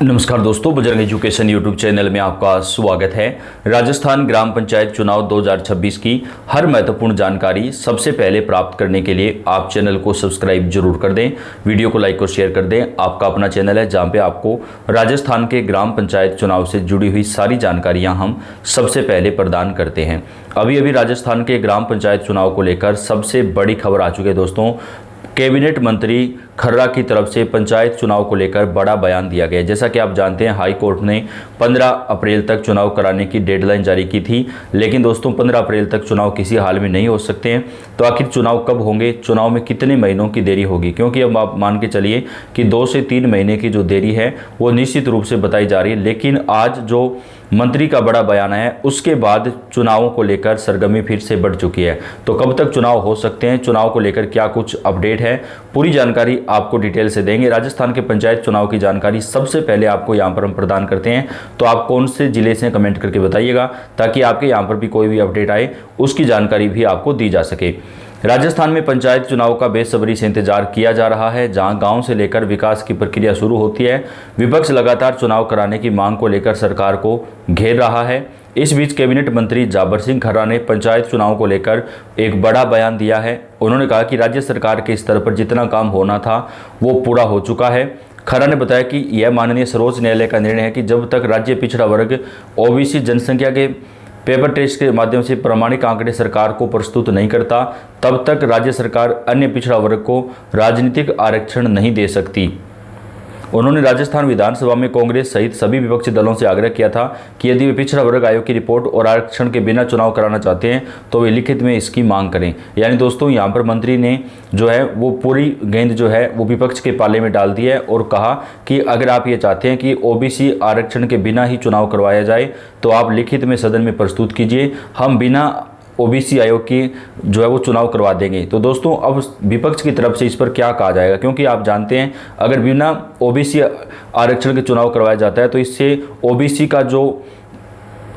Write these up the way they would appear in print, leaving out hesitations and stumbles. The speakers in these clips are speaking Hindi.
नमस्कार दोस्तों, बजरंग एजुकेशन यूट्यूब चैनल में आपका स्वागत है। राजस्थान ग्राम पंचायत चुनाव 2026 की हर महत्वपूर्ण जानकारी सबसे पहले प्राप्त करने के लिए आप चैनल को सब्सक्राइब जरूर कर दें, वीडियो को लाइक और शेयर कर दें। आपका अपना चैनल है जहां पे आपको राजस्थान के ग्राम पंचायत चुनाव से जुड़ी हुई सारी जानकारियां हम सबसे पहले प्रदान करते हैं। अभी राजस्थान के ग्राम पंचायत चुनाव को लेकर सबसे बड़ी खबर आ चुकी है दोस्तों। कैबिनेट मंत्री खर्रा की तरफ से पंचायत चुनाव को लेकर बड़ा बयान दिया गया। जैसा कि आप जानते हैं, हाई कोर्ट ने 15 अप्रैल तक चुनाव कराने की डेडलाइन जारी की थी, लेकिन दोस्तों 15 अप्रैल तक चुनाव किसी हाल में नहीं हो सकते हैं। तो आखिर चुनाव कब होंगे, चुनाव में कितने महीनों की देरी होगी, क्योंकि अब आप मान के चलिए कि 2 से 3 महीने की जो देरी है वो निश्चित रूप से बताई जा रही है। लेकिन आज जो मंत्री का बड़ा बयान है उसके बाद चुनावों को लेकर सरगर्मी फिर से बढ़ चुकी है। तो कब तक चुनाव हो सकते हैं, चुनाव को लेकर क्या कुछ अपडेट है, पूरी जानकारी आपको डिटेल से देंगे। राजस्थान के पंचायत चुनाव की जानकारी सबसे पहले आपको यहां पर हम प्रदान करते हैं। तो आप कौन से जिले से कमेंट करके बताइएगा, ताकि आपके यहां पर भी कोई भी अपडेट आए उसकी जानकारी भी आपको दी जा सके। राजस्थान में पंचायत चुनाव का बेसब्री से इंतजार किया जा रहा है, जहां गांव से लेकर विकास की प्रक्रिया शुरू होती है। विपक्ष लगातार चुनाव कराने की मांग को लेकर सरकार को घेर रहा है। इस बीच कैबिनेट मंत्री जाबर सिंह खर्रा ने पंचायत चुनाव को लेकर एक बड़ा बयान दिया है। उन्होंने कहा कि राज्य सरकार के स्तर पर जितना काम होना था वो पूरा हो चुका है। खर्रा ने बताया कि यह माननीय सर्वोच्च न्यायालय का निर्णय है कि जब तक राज्य पिछड़ा वर्ग ओबीसी जनसंख्या के पेपर टेस्ट के माध्यम से प्रामाणिक आंकड़े सरकार को प्रस्तुत नहीं करता, तब तक राज्य सरकार अन्य पिछड़ा वर्ग को राजनीतिक आरक्षण नहीं दे सकती। उन्होंने राजस्थान विधानसभा में कांग्रेस सहित सभी विपक्षी दलों से आग्रह किया था कि यदि वे पिछड़ा वर्ग आयोग की रिपोर्ट और आरक्षण के बिना चुनाव कराना चाहते हैं तो वे लिखित में इसकी मांग करें। यानी दोस्तों यहाँ पर मंत्री ने जो है वो पूरी गेंद जो है वो विपक्ष के पाले में डाल दी है और कहा कि अगर आप ये चाहते हैं कि ओबीसी आरक्षण के बिना ही चुनाव करवाया जाए तो आप लिखित में सदन में प्रस्तुत कीजिए, हम बिना ओबीसी आयोग की जो है वो चुनाव करवा देंगे। तो दोस्तों अब विपक्ष की तरफ से इस पर क्या कहा जाएगा, क्योंकि आप जानते हैं अगर बिना ओबीसी आरक्षण के चुनाव करवाया जाता है तो इससे ओबीसी का जो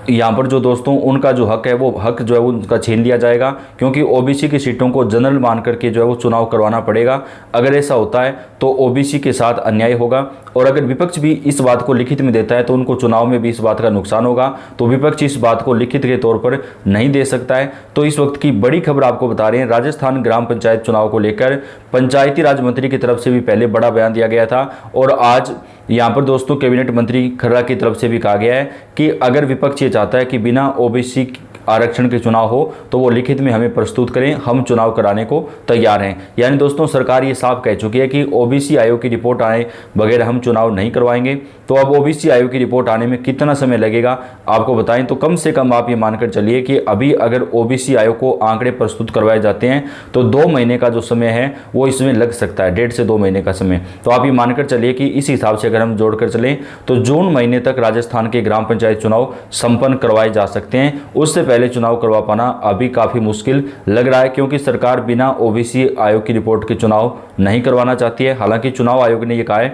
यहाँ पर जो दोस्तों उनका जो हक है वो हक जो है वो उनका छीन लिया जाएगा, क्योंकि ओबीसी की सीटों को जनरल मान करके जो है वो चुनाव करवाना पड़ेगा। अगर ऐसा होता है तो ओबीसी के साथ अन्याय होगा, और अगर विपक्ष भी इस बात को लिखित में देता है तो उनको चुनाव में भी इस बात का नुकसान होगा। तो विपक्ष इस बात को लिखित के तौर पर नहीं दे सकता है। तो इस वक्त की बड़ी खबर आपको बता रहे हैं, राजस्थान ग्राम पंचायत चुनाव को लेकर पंचायती राज मंत्री की तरफ से भी पहले बड़ा बयान दिया गया था, और आज यहाँ पर दोस्तों कैबिनेट मंत्री खर्रा की तरफ से भी कहा गया है कि अगर विपक्ष ये चाहता है कि बिना ओबीसी आरक्षण के चुनाव हो तो वो लिखित में हमें प्रस्तुत करें, हम चुनाव कराने को तैयार हैं। यानी दोस्तों सरकार ये साफ कह चुकी है कि ओबीसी आयोग की रिपोर्ट आए बगैर हम चुनाव नहीं करवाएंगे। तो अब ओबीसी आयोग की रिपोर्ट आने में कितना समय लगेगा आपको बताएं, तो कम से कम आप ये मानकर चलिए कि अभी अगर ओबीसी आयोग को आंकड़े प्रस्तुत करवाए जाते हैं तो 2 महीने का जो समय है वो इसमें लग सकता है, 1.5 से 2 महीने का समय। तो आप ये मानकर चलिए कि इस हिसाब से अगर हम जोड़कर चलें तो जून महीने तक राजस्थान के ग्राम पंचायत चुनाव संपन्न करवाए जा सकते हैं। उससे पहले चुनाव करवा पाना अभी काफी मुश्किल लग रहा है, क्योंकि सरकार बिना ओबीसी आयोग की रिपोर्ट के चुनाव नहीं करवाना चाहती है। हालांकि चुनाव आयोग ने यह कहा है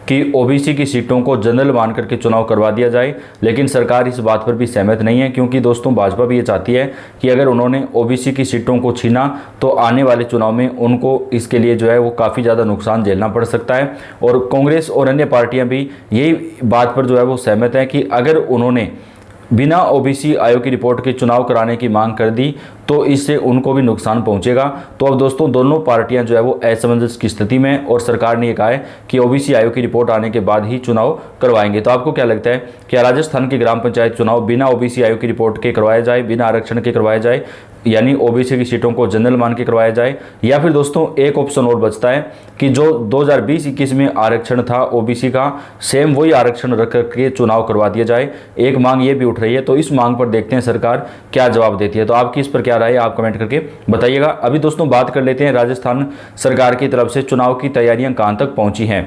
कि ओबीसी की सीटों को जनरल मान करके चुनाव करवा दिया जाए, लेकिन सरकार इस बात पर भी सहमत नहीं है, क्योंकि दोस्तों भाजपा भी ये चाहती है कि अगर उन्होंने ओबीसी की सीटों को छीना तो आने वाले चुनाव में उनको इसके लिए जो है वो काफ़ी ज़्यादा नुकसान झेलना पड़ सकता है। और कांग्रेस और अन्य पार्टियां भी यही बात पर जो है वो सहमत है कि अगर उन्होंने बिना ओबीसी आयोग की रिपोर्ट के चुनाव कराने की मांग कर दी तो इससे उनको भी नुकसान पहुंचेगा। तो अब दोस्तों दोनों पार्टियां जो है वो असमंजस की स्थिति में, और सरकार ने यह कहा है कि ओबीसी आयोग की रिपोर्ट आने के बाद ही चुनाव करवाएंगे। तो आपको क्या लगता है, क्या राजस्थान के ग्राम पंचायत चुनाव बिना ओबीसी आयोग की रिपोर्ट के करवाया जाए, बिना आरक्षण के करवाया जाए, यानी ओबीसी की सीटों को जनरल मान के करवाया जाए, या फिर दोस्तों एक ऑप्शन और बचता है कि जो 2020-21 में आरक्षण था ओबीसी का, सेम वही आरक्षण रख करके चुनाव करवा दिया जाए। एक मांग ये भी उठ रही है, तो इस मांग पर देखते हैं सरकार क्या जवाब देती है। तो आपकी इस पर क्या राय है आप कमेंट करके बताइएगा। अभी दोस्तों बात कर लेते हैं राजस्थान सरकार की तरफ से चुनाव की तैयारियां कहां तक पहुंची हैं।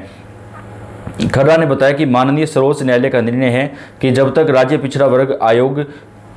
खर्रा ने बताया कि माननीय सर्वोच्च न्यायालय का निर्णय है कि जब तक राज्य पिछड़ा वर्ग आयोग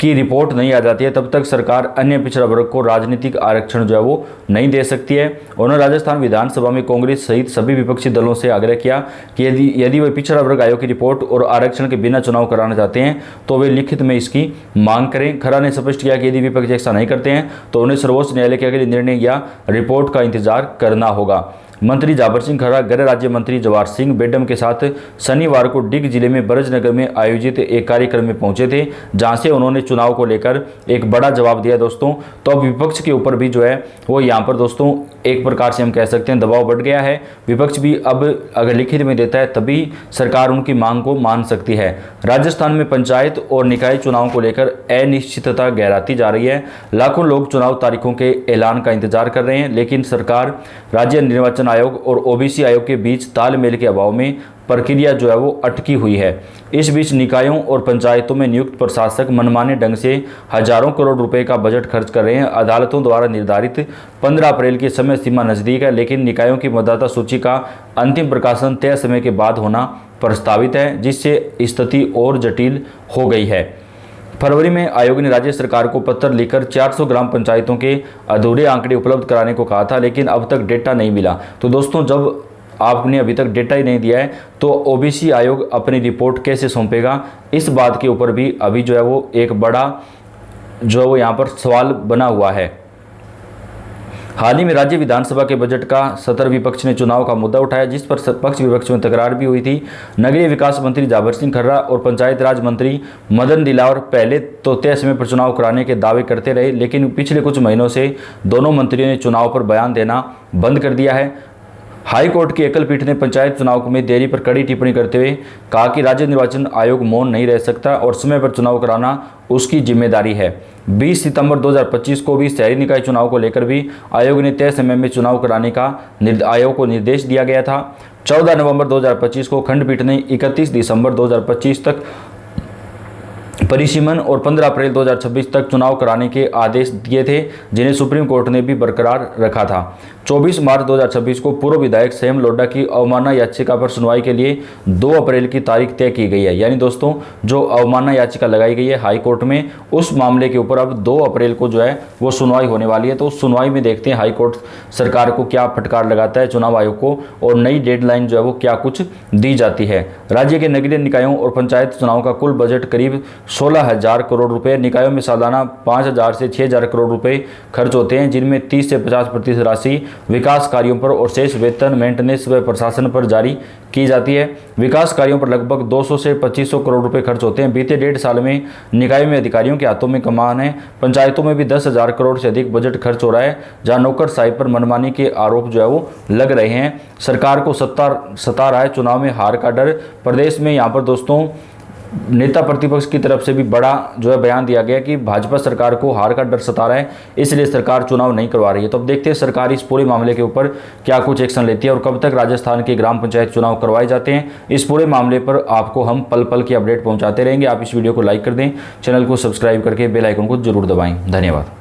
की रिपोर्ट नहीं आ जाती है तब तक सरकार अन्य पिछड़ा वर्ग को राजनीतिक आरक्षण जो है वो नहीं दे सकती है। उन्होंने राजस्थान विधानसभा में कांग्रेस सहित सभी विपक्षी दलों से आग्रह किया कि यदि वे पिछड़ा वर्ग आयोग की रिपोर्ट और आरक्षण के बिना चुनाव कराना चाहते हैं तो वे लिखित में इसकी मांग करें। खर्रा ने स्पष्ट किया कि यदि विपक्ष ऐसा नहीं करते हैं तो उन्हें सर्वोच्च न्यायालय के अगले निर्णय या रिपोर्ट का इंतजार करना होगा। मंत्री जाबर सिंह खर्रा गृह राज्य मंत्री जवाहर सिंह बेडम के साथ शनिवार को डिग जिले में बरजनगर में आयोजित एक कार्यक्रम में पहुंचे थे, जहां से उन्होंने चुनाव को लेकर एक बड़ा जवाब दिया दोस्तों। तो अब विपक्ष के ऊपर भी जो है वो यहाँ पर दोस्तों एक प्रकार से हम कह सकते हैं दबाव बढ़ गया है। विपक्ष भी अब अगर लिखित में देता है तभी सरकार उनकी मांग को मान सकती है। राजस्थान में पंचायत और निकाय चुनाव को लेकर अनिश्चितता गहराती जा रही है। लाखों लोग चुनाव तारीखों के ऐलान का इंतजार कर रहे हैं, लेकिन सरकार, राज्य निर्वाचन आयोग और ओबीसी आयोग के बीच तालमेल के अभाव में प्रक्रिया जो है वो अटकी हुई है। इस बीच निकायों और पंचायतों में नियुक्त प्रशासक मनमाने ढंग से हजारों करोड़ रुपए का बजट खर्च कर रहे हैं। अदालतों द्वारा निर्धारित 15 अप्रैल की समय सीमा नजदीक है, लेकिन निकायों की मतदाता सूची का अंतिम प्रकाशन तय समय के बाद होना प्रस्तावित है, जिससे स्थिति और जटिल हो गई है। फरवरी में आयोग ने राज्य सरकार को पत्र लिखकर 400 ग्राम पंचायतों के अधूरे आंकड़े उपलब्ध कराने को कहा था, लेकिन अब तक डेटा नहीं मिला। तो दोस्तों जब आपने अभी तक डेटा ही नहीं दिया है तो ओबीसी आयोग अपनी रिपोर्ट कैसे सौंपेगा, इस बात के ऊपर भी अभी जो है वो एक बड़ा जो है वो यहाँ पर सवाल बना हुआ है। हाल ही में राज्य विधानसभा के बजट का सत्र विपक्ष ने चुनाव का मुद्दा उठाया, जिस पर पक्ष विपक्ष में तकरार भी हुई थी। नगरीय विकास मंत्री जाबर सिंह खर्रा और पंचायत राज मंत्री मदन दिलावर पहले तो तय समय पर चुनाव कराने के दावे करते रहे, लेकिन पिछले कुछ महीनों से दोनों मंत्रियों ने चुनाव पर बयान देना बंद कर दिया है। हाई कोर्ट की एकल पीठ ने पंचायत चुनाव में देरी पर कड़ी टिप्पणी करते हुए कहा कि राज्य निर्वाचन आयोग मौन नहीं रह सकता और समय पर चुनाव कराना उसकी जिम्मेदारी है। 20 सितंबर 2025 को भी शहरी निकाय चुनाव को लेकर भी आयोग ने तय समय में चुनाव कराने का आयोग को निर्देश दिया गया था। 14 नवंबर 2025 को खंडपीठ ने 31 दिसंबर 2025 तक परिसीमन और 15 अप्रैल 2026 तक चुनाव कराने के आदेश दिए थे, जिन्हें सुप्रीम कोर्ट ने भी बरकरार रखा था। 24 मार्च 2026 को पूर्व विधायक सेम लोड्डा की अवमानना याचिका पर सुनवाई के लिए 2 अप्रैल की तारीख तय की गई है। यानी दोस्तों जो अवमानना याचिका लगाई गई है हाई कोर्ट में, उस मामले के ऊपर अब 2 अप्रैल को जो है वो सुनवाई होने वाली है। तो उस सुनवाई में देखते हैं हाई कोर्ट सरकार को क्या फटकार लगाता है, चुनाव आयोग को, और नई डेडलाइन जो है वो क्या कुछ दी जाती है। राज्य के नगरीय निकायों और पंचायत चुनाव का कुल बजट करीब 16,000 करोड़ रुपए। निकायों में सालाना 5,000 से 6,000 करोड़ रुपए खर्च होते हैं, जिनमें 30 से 50% राशि विकास कार्यों पर और शेष वेतन, मेंटेनेंस व प्रशासन पर जारी की जाती है। विकास कार्यों पर लगभग 200 से 2500 करोड़ रुपए खर्च होते हैं। बीते 1.5 साल में निकायों में अधिकारियों के हाथों में कमान है। पंचायतों में भी 10,000 करोड़ से अधिक बजट खर्च हो रहा है, जहां नौकरशाही पर मनमानी के आरोप जो है वो लग रहे हैं। सरकार को सता रहा है चुनाव में हार का डर। प्रदेश में यहाँ पर दोस्तों नेता प्रतिपक्ष की तरफ से भी बड़ा जो है बयान दिया गया कि भाजपा सरकार को हार का डर सता रहा है, इसलिए सरकार चुनाव नहीं करवा रही है। तो अब देखते हैं सरकार इस पूरे मामले के ऊपर क्या कुछ एक्शन लेती है और कब तक राजस्थान के ग्राम पंचायत चुनाव करवाए जाते हैं। इस पूरे मामले पर आपको हम पल पल की अपडेट पहुंचाते रहेंगे। आप इस वीडियो को लाइक कर दें, चैनल को सब्सक्राइब करके बेल आइकन को जरूर दबाएं। धन्यवाद।